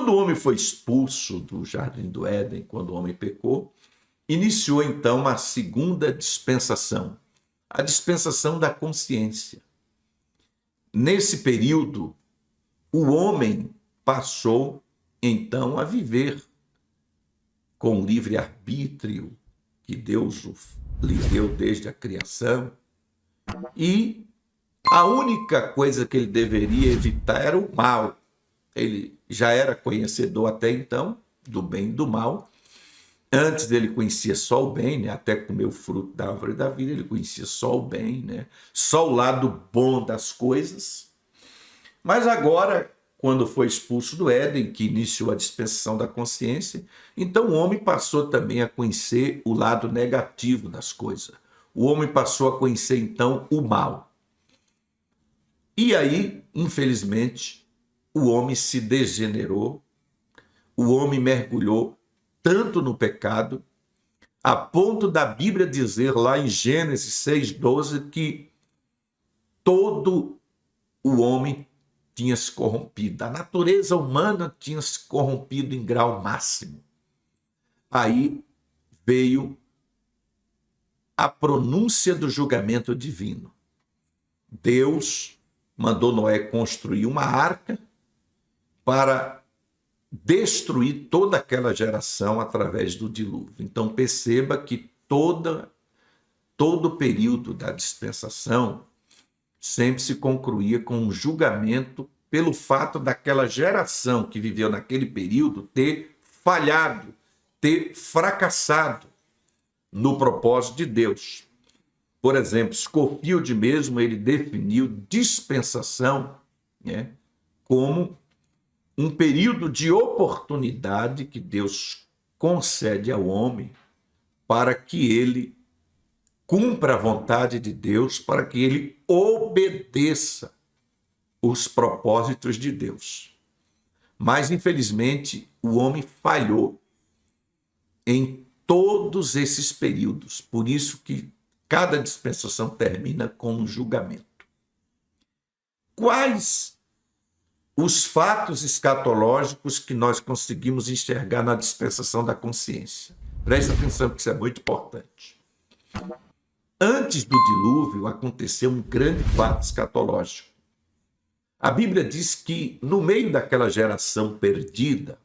Quando o homem foi expulso do Jardim do Éden, quando o homem pecou, iniciou então a segunda dispensação, a dispensação da consciência. Nesse período, o homem passou então a viver com o livre-arbítrio que Deus lhe deu desde a criação, e a única coisa que ele deveria evitar era o mal. Ele já era conhecedor até então do bem e do mal. Antes ele conhecia só o bem, né? Até comer o fruto da árvore da vida, ele conhecia só o bem, né? Só o lado bom das coisas. Mas agora, quando foi expulso do Éden, que iniciou a dispensação da consciência, então o homem passou também a conhecer o lado negativo das coisas. O homem passou a conhecer então o mal. E aí, infelizmente, o homem se degenerou, o homem mergulhou tanto no pecado, a ponto da Bíblia dizer lá em Gênesis 6,12 que todo o homem tinha se corrompido, a natureza humana tinha se corrompido em grau máximo. Aí veio a pronúncia do julgamento divino. Deus mandou Noé construir uma arca para destruir toda aquela geração através do dilúvio. Então perceba que todo o período da dispensação sempre se concluía com um julgamento pelo fato daquela geração que viveu naquele período ter falhado, ter fracassado no propósito de Deus. Por exemplo, Scofield mesmo, ele definiu dispensação, né, como um período de oportunidade que Deus concede ao homem para que ele cumpra a vontade de Deus, para que ele obedeça os propósitos de Deus. Mas, infelizmente, o homem falhou em todos esses períodos. Por isso que cada dispensação termina com um julgamento. Quais os fatos escatológicos que nós conseguimos enxergar na dispensação da consciência? Preste atenção, que isso é muito importante. Antes do dilúvio, aconteceu um grande fato escatológico. A Bíblia diz que, no meio daquela geração perdida,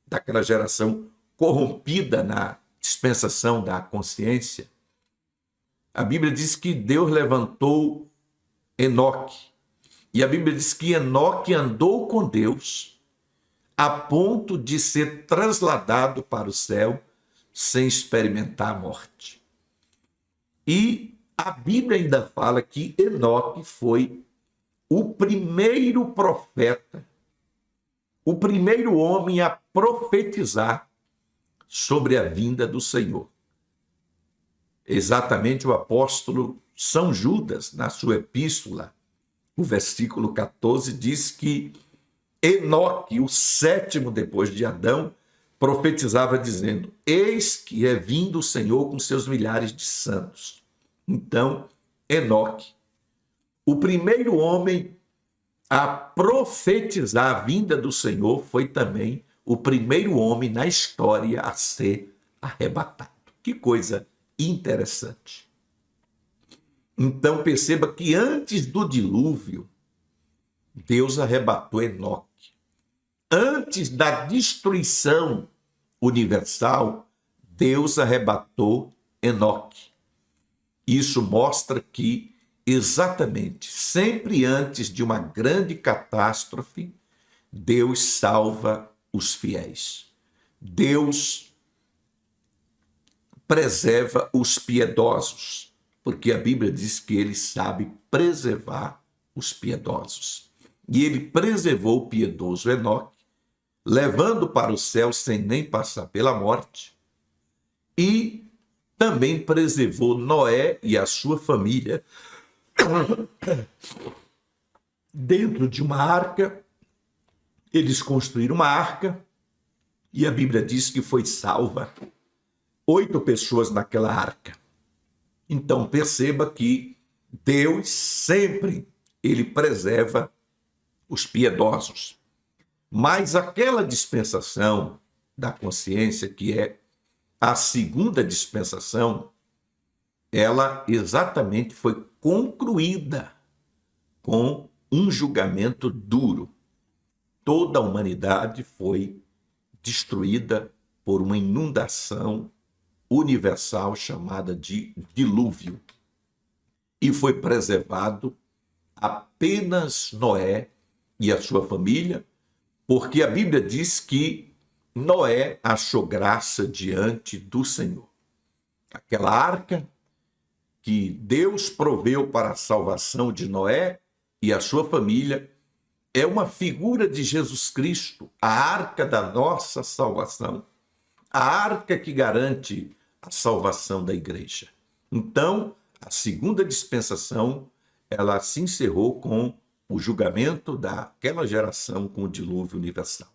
daquela geração corrompida na dispensação da consciência, a Bíblia diz que Deus levantou Enoque. E a Bíblia diz que Enoque andou com Deus a ponto de ser trasladado para o céu sem experimentar a morte. E a Bíblia ainda fala que Enoque foi o primeiro profeta, o primeiro homem a profetizar sobre a vinda do Senhor. Exatamente o apóstolo São Judas, na sua epístola, o versículo 14, diz que Enoque, o sétimo depois de Adão, profetizava dizendo: eis que é vindo o Senhor com seus milhares de santos. Então, Enoque, o primeiro homem a profetizar a vinda do Senhor, foi também o primeiro homem na história a ser arrebatado. Que coisa interessante. Então perceba que antes do dilúvio, Deus arrebatou Enoque. Antes da destruição universal, Deus arrebatou Enoque. Isso mostra que, exatamente, sempre antes de uma grande catástrofe, Deus salva os fiéis. Deus preserva os piedosos, porque a Bíblia diz que ele sabe preservar os piedosos. E ele preservou o piedoso Enoque, levando para o céu sem nem passar pela morte, e também preservou Noé e a sua família dentro de uma arca. Eles construíram uma arca e a Bíblia diz que foi salva 8 pessoas naquela arca. Então perceba que Deus sempre ele preserva os piedosos. Mas aquela dispensação da consciência, que é a segunda dispensação, ela exatamente foi concluída com um julgamento duro. Toda a humanidade foi destruída por uma inundação universal chamada de dilúvio. E foi preservado apenas Noé e a sua família, porque a Bíblia diz que Noé achou graça diante do Senhor. Aquela arca que Deus proveu para a salvação de Noé e a sua família é uma figura de Jesus Cristo, a arca da nossa salvação, a arca que garante a salvação da igreja. Então, a segunda dispensação, ela se encerrou com o julgamento daquela geração com o dilúvio universal.